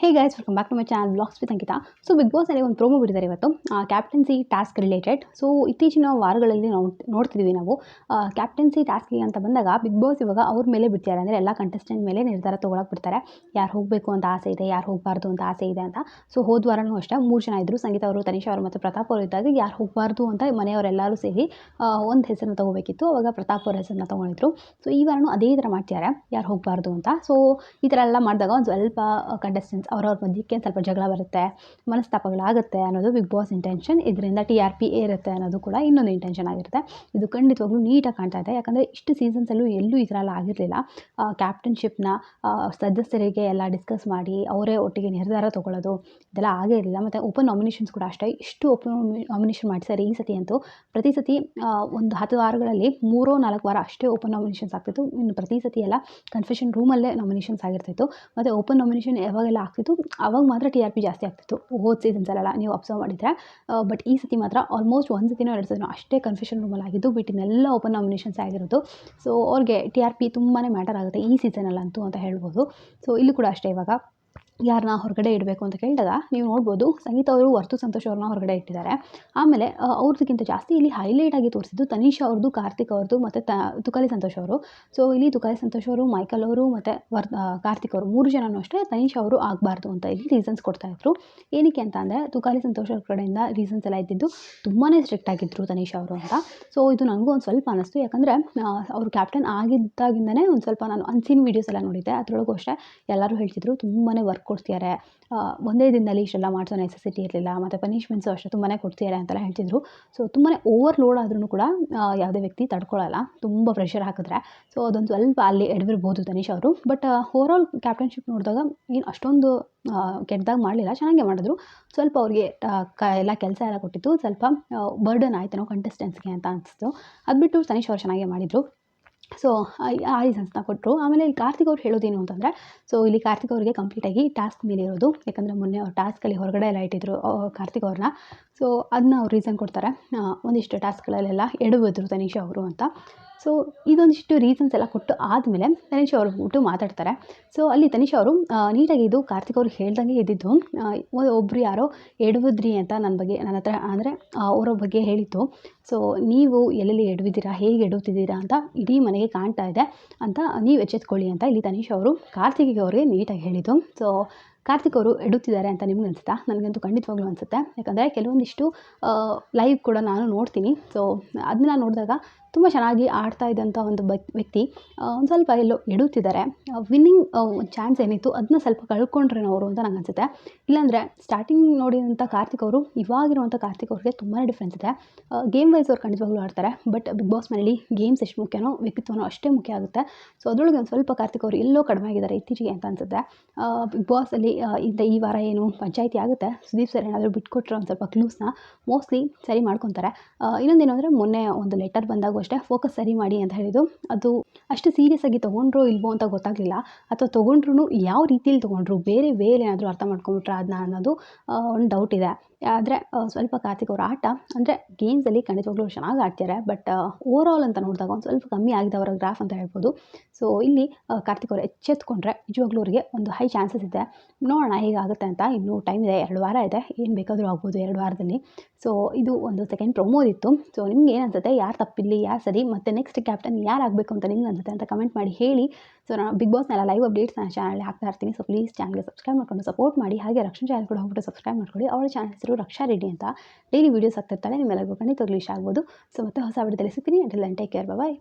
Hey guys, welcome back to my channel vlogs with Ankita. So big ಬಾಸಲ್ಲಿ ಒಂದು promo ಬಿಟ್ಟಿದ್ದಾರೆ ಇವತ್ತು, ಕ್ಯಾಪ್ಟನ್ಸಿ ಟಾಸ್ಕ್ ರಿಲೇಟೆಡ್. ಸೊ ಇತ್ತೀಚಿನ ವಾರಗಳಲ್ಲಿ ನೋಡ್ತಿದ್ವಿ ನಾವು ಕ್ಯಾಪ್ಟನ್ಸಿ ಟಾಸ್ಕಿಗೆ ಅಂತ ಬಂದಾಗ ಬಿಗ್ ಬಾಸ್ ಇವಾಗ ಅವ್ರ ಮೇಲೆ ಬಿಡ್ತಾರೆ. ಅಂದರೆ ಎಲ್ಲ ಕಂಟೆಸ್ಟೆಂಟ್ ಮೇಲೆ ನಿರ್ಧಾರ ತೊಗೊಳಕ್ಕೆ ಬಿಡ್ತಾರೆ. ಯಾರು ಹೋಗಬೇಕು ಅಂತ ಆಸೆ ಇದೆ, ಯಾರು ಹೋಗಬಾರ್ದು ಅಂತ ಆಸೆ ಇದೆ ಅಂತ. ಸೊ ಹೋದ ವಾರನೂ ಅಷ್ಟೇ 3 ಜನ ಇದ್ದರು, ಸಂಗೀತ ಅವರು, ತನಿಷಾ ಅವರು ಮತ್ತು ಪ್ರತಾಪ್ ಅವರು ಇದ್ದಾಗ ಯಾರು ಹೋಗಬಾರ್ದು ಅಂತ ಮನೆಯವರೆಲ್ಲರೂ ಸೇರಿ ಒಂದು ಹೆಸರನ್ನ ತೊಗೋಬೇಕಿತ್ತು. ಅವಾಗ ಪ್ರತಾಪ್ ಅವ್ರ ಹೆಸರನ್ನ ತೊಗೊಂಡಿದ್ರು. ಸೊ ಈ ವಾರನೂ ಅದೇ ಥರ ಮಾಡ್ತಿದ್ದಾರೆ, ಯಾರು ಹೋಗಬಾರ್ದು ಅಂತ. ಸೊ ಈ ಥರ ಎಲ್ಲ ಮಾಡಿದಾಗ ಒಂದು ಸ್ವಲ್ಪ ಕಂಟೆಸ್ಟೆಂಟ್ಸ್ ಅವ್ರವ್ರ ಮಧ್ಯಕ್ಕೆ ಸ್ವಲ್ಪ ಜಗಳ ಬರುತ್ತೆ, ಮನಸ್ತಾಪಗಳಾಗುತ್ತೆ ಅನ್ನೋದು ಬಿಗ್ ಬಾಸ್ ಇಂಟೆನ್ಷನ್. ಇದರಿಂದ TRP ಏರುತ್ತೆ ಅನ್ನೋದು ಕೂಡ ಇನ್ನೊಂದು ಇಂಟೆನ್ಷನ್ ಆಗಿರುತ್ತೆ. ಇದು ಖಂಡಿತವಾಗ್ಲೂ ನೀಟಾಗಿ ಕಾಣ್ತಾ ಇದೆ. ಯಾಕಂದರೆ ಇಷ್ಟು ಸೀಸನ್ಸಲ್ಲೂ ಎಲ್ಲೂ ಈ ಥರ ಎಲ್ಲ ಆಗಿರಲಿಲ್ಲ. ಕ್ಯಾಪ್ಟನ್ಶಿಪ್ನ ಸದಸ್ಯರಿಗೆ ಎಲ್ಲ ಡಿಸ್ಕಸ್ ಮಾಡಿ ಅವರೇ ಒಟ್ಟಿಗೆ ನಿರ್ಧಾರ ತೊಗೊಳ್ಳೋದು ಇದೆಲ್ಲ ಆಗೇ ಇರಲಿಲ್ಲ. ಮತ್ತು ಓಪನ್ ನಾಮಿನೇಷನ್ಸ್ ಕೂಡ ಅಷ್ಟೇ, ಇಷ್ಟು ಓಪನ್ ನಾಮಿನೇಷನ್ ಮಾಡಿದ್ದಾರೆ ಈ ಸತಿ ಅಂತೂ. ಪ್ರತಿ ಸತಿ ಒಂದು 10 ವಾರಗಳಲ್ಲಿ 3-4 ವಾರ ಅಷ್ಟೇ ಓಪನ್ ನಾಮಿನೇಷನ್ಸ್ ಆಗ್ತಿತ್ತು. ಇನ್ನು ಪ್ರತಿ ಸತಿ ಎಲ್ಲ ಕನ್ಫೆಷನ್ ರೂಮಲ್ಲೇ ನಾಮಿನೇಷನ್ಸ್ ಆಗಿರ್ತಿತ್ತು. ಮತ್ತು ಓಪನ್ ನಾಮಿನೇಷನ್ ಯಾವಾಗೆಲ್ಲ ಆಗ್ತಿತ್ತು ಅವಾಗ ಮಾತ್ರ TRP ಜಾಸ್ತಿ ಆಗ್ತಿತ್ತು, ಹೋದ ಸೀಸನ್ಸಲ್ಲೆಲ್ಲ ನೀವು ಅಬ್ಸರ್ವ್ ಮಾಡಿದರೆ. ಬಟ್ ಈ ಸತಿ ಮಾತ್ರ ಆಲ್ಮೋಸ್ಟ್ 1 ಸತಿನೋ 2 ಸತಿನೋ ಅಷ್ಟೇ ಕನ್ಫೆಷನ್ ರೂಮಲ್ಲಿ ಆಗಿದ್ದು, ಬಿಟ್ಟಿನೆಲ್ಲ ಓಪನ್ ನಾಮಿನೇಷನ್ಸ್ ಆಗಿರೋದು. ಸೊ ಅವ್ರಿಗೆ TRP ತುಂಬಾ ಮ್ಯಾಟರ್ ಆಗುತ್ತೆ ಈ ಸೀಸನಲ್ಲಂತೂ ಅಂತ ಹೇಳ್ಬೋದು. ಸೊ ಇಲ್ಲೂ ಕೂಡ ಅಷ್ಟೇ, ಇವಾಗ ಯಾರನ್ನ ಹೊರಗಡೆ ಇಡಬೇಕು ಅಂತ ಕೇಳಿದಾಗ ನೀವು ನೋಡ್ಬೋದು, ಸಂಗೀತ ಅವರು ವರ್ತು ಸಂತೋಷ್ ಅವ್ರನ್ನ ಹೊರಗಡೆ ಇಟ್ಟಿದ್ದಾರೆ. ಆಮೇಲೆ ಅವ್ರದಕ್ಕಿಂತ ಜಾಸ್ತಿ ಇಲ್ಲಿ ಹೈಲೈಟ್ ಆಗಿ ತೋರಿಸಿದ್ದು ತನಿಷಾ ಅವ್ರದ್ದು, ಕಾರ್ತಿಕ್ ಅವ್ರದ್ದು ಮತ್ತು ತುಕಾಲಿ ಸಂತೋಷ್ ಅವರು. ಸೊ ಇಲ್ಲಿ ತುಕಾಲಿ ಸಂತೋಷ್ ಅವರು, ಮೈಕಲ್ ಅವರು ಮತ್ತು ಕಾರ್ತಿಕ್ ಅವರು 3 ಜನನೂ ಅಷ್ಟೇ ತನಿಷಾ ಅವರು ಆಗಬಾರ್ದು ಅಂತ ಇಲ್ಲಿ ರೀಸನ್ಸ್ ಕೊಡ್ತಾಯಿದ್ರು. ಏನಕ್ಕೆ ಅಂತ ಅಂದರೆ ತುಕಾಲಿ ಸಂತೋಷ್ ಅವ್ರ ಕಡೆಯಿಂದ ರೀಸನ್ಸ್ ಎಲ್ಲ ಇದ್ದಿದ್ದು ತುಂಬಾ ಸ್ಟ್ರಿಕ್ಟ್ ಆಗಿದ್ದರು ತನಿಷಾ ಅವರು ಅಂತ. ಸೊ ಇದು ನನಗೂ ಒಂದು ಸ್ವಲ್ಪ ಅನ್ನಿಸ್ತು. ಯಾಕಂದರೆ ಅವರು ಕ್ಯಾಪ್ಟನ್ ಆಗಿದ್ದಾಗಿಂದನೇ ಒಂದು ಸ್ವಲ್ಪ ನಾನು ಅನ್ಸೀನ್ ವೀಡಿಯೋಸ್ ಎಲ್ಲ ನೋಡಿದ್ದೆ. ಅದರೊಳಗೂ ಅಷ್ಟೇ ಎಲ್ಲರೂ ಹೇಳ್ತಿದ್ರು ತುಂಬಾ ವರ್ಕ್ ಕೊಡ್ತಿದ್ದಾರೆ, ಒಂದೇ ದಿನದಲ್ಲಿ ಇಷ್ಟೆಲ್ಲ ಮಾಡಿಸೋ ನೆಸೆಸಿಟಿ ಇರಲಿಲ್ಲ, ಮತ್ತು ಪನಿಷ್ಮೆಂಟ್ಸು ಅಷ್ಟೇ ತುಂಬಾ ಕೊಡ್ತಿದ್ದಾರೆ ಅಂತೆಲ್ಲ ಹೇಳ್ತಿದ್ರು. ಸೊ ತುಂಬಾ ಓವರ್ಲೋಡ್ ಆದ್ರೂ ಕೂಡ ಯಾವುದೇ ವ್ಯಕ್ತಿ ತಡ್ಕೊಳ್ಳಲ್ಲ ತುಂಬ ಪ್ರೆಷರ್ ಹಾಕಿದ್ರೆ. ಸೊ ಅದೊಂದು ಸ್ವಲ್ಪ ಅಲ್ಲಿ ಎಡವಿರ್ಬೋದು ತನಿಷಾ ಅವರು. ಬಟ್ ಓವರಾಲ್ ಕ್ಯಾಪ್ಟನ್ಶಿಪ್ ನೋಡಿದಾಗ ಏನು ಅಷ್ಟೊಂದು ಕೆಟ್ಟದಾಗಿ ಮಾಡಲಿಲ್ಲ, ಚೆನ್ನಾಗೇ ಮಾಡಿದ್ರು. ಸ್ವಲ್ಪ ಅವ್ರಿಗೆ ಎಲ್ಲ ಕೆಲಸ ಎಲ್ಲ ಕೊಟ್ಟಿತ್ತು, ಸ್ವಲ್ಪ ಬರ್ಡನ್ ಆಯ್ತೇನೋ ಕಂಟೆಸ್ಟೆಂಟ್ಸ್ಗೆ ಅಂತ ಅನಿಸ್ತು. ಅದು ಬಿಟ್ಟು ತನಿಷಾ ಅವ್ರು ಚೆನ್ನಾಗೇ ಮಾಡಿದರು. ಸೊ ಆ ರೀಸನ್ಸ್ನ ಕೊಟ್ಟರು. ಆಮೇಲೆ ಇಲ್ಲಿ ಕಾರ್ತಿಕ್ ಅವ್ರು ಹೇಳೋದೇನು ಅಂತಂದರೆ, ಸೊ ಇಲ್ಲಿ ಕಾರ್ತಿಕ್ ಅವರಿಗೆ ಕಂಪ್ಲೀಟಾಗಿ ಟಾಸ್ಕ್ ಮೇಲೆ ಇರೋದು. ಯಾಕಂದರೆ ಮೊನ್ನೆ ಅವ್ರು ಟಾಸ್ಕಲ್ಲಿ ಹೊರಗಡೆ ಎಲ್ಲ ಇಟ್ಟಿದ್ರು ಕಾರ್ತಿಕ್ ಅವ್ರನ್ನ. ಸೊ ಅದನ್ನ ಅವ್ರು ರೀಸನ್ ಕೊಡ್ತಾರೆ, ಒಂದಿಷ್ಟು ಟಾಸ್ಕ್ಗಳಲ್ಲೆಲ್ಲ ಎಡವಿದ್ರು ತನಿಷಾ ಅವರು ಅಂತ. ಸೊ ಇದೊಂದಿಷ್ಟು ರೀಸನ್ಸ್ ಎಲ್ಲ ಕೊಟ್ಟು ಆದಮೇಲೆ ತನಿಷಾ ಅವರು ಬಿಟ್ಟು ಮಾತಾಡ್ತಾರೆ. ಸೊ ಅಲ್ಲಿ ತನಿಷಾ ಅವರು ನೀಟಾಗಿ ಇದು ಕಾರ್ತಿಕ್ ಅವ್ರು ಹೇಳ್ದಂಗೆ ಇದ್ದಿದ್ದು, ಒಬ್ಬರು ಯಾರೋ ಎಡವಿದ್ರಿ ಅಂತ ನನ್ನ ಹತ್ರ ಅಂದರೆ ಅವರ ಬಗ್ಗೆ ಹೇಳಿತ್ತು. ಸೊ ನೀವು ಎಲ್ಲೆಲ್ಲಿ ಎಡವಿದ್ದೀರಾ, ಹೇಗೆ ಎಡವುತ್ತಿದ್ದೀರಾ ಅಂತ ಇಡೀ ಮನೆಗೆ ಕಾಣ್ತಾ ಇದೆ ಅಂತ ನೀವು ಎಚ್ಚೆತ್ಕೊಳ್ಳಿ ಅಂತ ಇಲ್ಲಿ ತನಿಷಾ ಅವರು ಕಾರ್ತಿಕಿಗೆ ಅವ್ರಿಗೆ ನೀಟಾಗಿ ಹೇಳಿದ್ದು. ಸೊ ಕಾರ್ತಿಕ್ ಅವರು ಎಡುತ್ತಿದ್ದಾರೆ ಅಂತ ನಿಮ್ಗೆ ಅನಿಸುತ್ತಾ? ನನಗಂತೂ ಖಂಡಿತವಾಗ್ಲೂ ಅನಿಸುತ್ತೆ. ಯಾಕಂದರೆ ಕೆಲವೊಂದಿಷ್ಟು ಲೈವ್ ಕೂಡ ನಾನು ನೋಡ್ತೀನಿ. ಸೊ ಅದನ್ನ ನೋಡಿದಾಗ ತುಂಬ ಚೆನ್ನಾಗಿ ಆಡ್ತಾ ಇದ್ದಂಥ ಒಂದು ವ್ಯಕ್ತಿ ಒಂದು ಸ್ವಲ್ಪ ಎಲ್ಲೋ ಎಡುತ್ತಿದ್ದಾರೆ. ವಿನ್ನಿಂಗ್ ಚಾನ್ಸ್ ಏನಿತ್ತು ಅದನ್ನ ಸ್ವಲ್ಪ ಕಳ್ಕೊಂಡ್ರೇನೋ ಅವರು ಅಂತ ನಂಗೆ ಅನಿಸುತ್ತೆ. ಇಲ್ಲಾಂದರೆ ಸ್ಟಾರ್ಟಿಂಗ್ ನೋಡಿದಂಥ ಕಾರ್ತಿಕ್ ಅವರು ಇವಾಗಿರುವಂಥ ಕಾರ್ತಿಕ್ ಅವ್ರಿಗೆ ತುಂಬಾ ಡಿಫ್ರೆನ್ಸ್ ಇದೆ. ಗೇಮ್ ವೈಸ್ ಅವ್ರು ಖಂಡಿತವಾಗ್ಲೂ ಆಡ್ತಾರೆ. ಬಟ್ ಬಿಗ್ ಬಾಸ್ ಮನೇಲಿ ಗೇಮ್ಸ್ ಎಷ್ಟು ಮುಖ್ಯನೋ ವ್ಯಕ್ತಿತ್ವನೋ ಅಷ್ಟೇ ಮುಖ್ಯ ಆಗುತ್ತೆ. ಸೊ ಅದರೊಳಗೆ ಒಂದು ಸ್ವಲ್ಪ ಕಾರ್ತಿಕ್ ಅವರು ಎಲ್ಲೋ ಕಡಿಮೆ ಆಗಿದ್ದಾರೆ ಇತ್ತೀಚೆಗೆ ಅಂತ ಅನಿಸುತ್ತೆ. ಬಿಗ್ ಬಾಸಲ್ಲಿ ಈ ವಾರ ಏನು ಪಂಚಾಯಿತಿ ಆಗುತ್ತೆ, ಸುದೀಪ್ ಸರ್ ಏನಾದರೂ ಬಿಟ್ಕೊಟ್ರೆ ಒಂದು ಸ್ವಲ್ಪ ಕ್ಲೂಸ್ನ ಮೋಸ್ಟ್ಲಿ ಸರಿ ಮಾಡ್ಕೊತಾರೆ. ಇನ್ನೊಂದೇನು ಅಂದರೆ ಮೊನ್ನೆ ಒಂದು ಲೆಟರ್ ಬಂದಾಗೂ ಅಷ್ಟೇ ಫೋಕಸ್ ಸರಿ ಮಾಡಿ ಅಂತ ಹೇಳಿದ್ದು, ಅದು ಅಷ್ಟು ಸೀರಿಯಸ್ ಆಗಿ ತೊಗೊಂಡ್ರೋ ಇಲ್ವೋ ಅಂತ ಗೊತ್ತಾಗಲಿಲ್ಲ. ಅಥವಾ ತೊಗೊಂಡ್ರೂ ಯಾವ ರೀತಿಯಲ್ಲಿ ತೊಗೊಂಡ್ರು, ಬೇರೆ ಏನಾದರೂ ಅರ್ಥ ಮಾಡ್ಕೊಂಬಿಟ್ರೆ ಅದನ್ನ ಅನ್ನೋದು ಒಂದು ಡೌಟ್ ಇದೆ. ಆದರೆ ಸ್ವಲ್ಪ ಕಾರ್ತಿಕ್ ಅವರ ಆಟ ಅಂದರೆ ಗೇಮ್ಸಲ್ಲಿ ಖಂಡಿತವಾಗ್ಲೂ ಚೆನ್ನಾಗಿ ಆಡ್ತಾರೆ. ಬಟ್ ಓವರಾಲ್ ಅಂತ ನೋಡಿದಾಗ ಒಂದು ಸ್ವಲ್ಪ ಕಮ್ಮಿ ಆಗಿದೆ ಅವರ ಗ್ರಾಫ್ ಅಂತ ಹೇಳ್ಬೋದು. ಸೊ ಇಲ್ಲಿ ಕಾರ್ತಿಕ್ ಅವರು ಎಚ್ಚೆತ್ಕೊಂಡ್ರೆ ನಿಜವಾಗ್ಲೂ ಅವರಿಗೆ ಒಂದು ಹೈ ಚಾನ್ಸಸ್ ಇದೆ. ನೋಡೋಣ ಹೇಗಾಗುತ್ತೆ ಅಂತ. ಇನ್ನೂ ಟೈಮ್ ಇದೆ, 2 ವಾರ ಇದೆ, ಏನು ಬೇಕಾದರೂ ಆಗ್ಬೋದು 2 ವಾರದಲ್ಲಿ. ಸೊ ಇದು ಒಂದು ಸೆಕೆಂಡ್ ಪ್ರೊಮೋದಿತ್ತು. ಸೊ ನಿಮ್ಗೆ ಏನು ಅನ್ಸುತ್ತೆ, ಯಾರು ತಪ್ಪಿರಲಿ ಯಾರು ಸರಿ, ಮತ್ತು ನೆಕ್ಸ್ಟ್ ಕ್ಯಾಪ್ಟನ್ ಯಾರು ಆಗಬೇಕು ಅಂತ ನಿಮ್ಗೆ ಅನ್ಸುತ್ತೆ ಅಂತ ಕಮೆಂಟ್ ಮಾಡಿ ಹೇಳಿ. ಸೊ ನಾನು ಬಿಗ್ ಬಾಸ್ನೆಲ್ಲ ಲೈವ್ ಅಪ್ಡೇಟ್ಸ್ ನನ್ನ ಚಾನಲ್ ಹಾಕ್ತಾ ಇರ್ತೀನಿ. ಸೊ ಪ್ಲೀಸ್ ಚಾನಲ್ಗೆ ಸಬ್ಸ್ಕ್ರೈಬ್ ಮಾಡ್ಕೊಂಡು ಸಪೋರ್ಟ್ ಮಾಡಿ. ಹಾಗೆ ರಕ್ಷಣಾ ಚಾನಲ್ ಕೂಡ ಹೋಗ್ಬಿಟ್ಟು ಸಬ್ಸ್ಕ್ರೈಬ್ ಮಾಡ್ಕೊಳ್ಳಿ. ಅವಳ ಚಾನಲ್ ಹೆಸರು ರಕ್ಷಾ ರೆಡ್ಡಿ ಅಂತ. ಡೈಲಿ ವೀಡಿಯೋಸ್ ಆಗ್ತಿರ್ತಾಳೆ, ನಿಮ್ಮೆಲ್ಲರಿಗೂ ಖಂಡಿತವಾಗ್ಲೂ ಇಷ್ಟ ಆಗ್ಬೋದು. ಸೊ ಮತ್ತೆ ಹೊಸ ವಿಡಿಯೋದಲ್ಲಿ ಸಿಗ್ತೀನಿ. ಅಂಟಿಲ್ ದೆನ್ ಟೇಕ್ ಕೇರ್, ಬಾಯ್.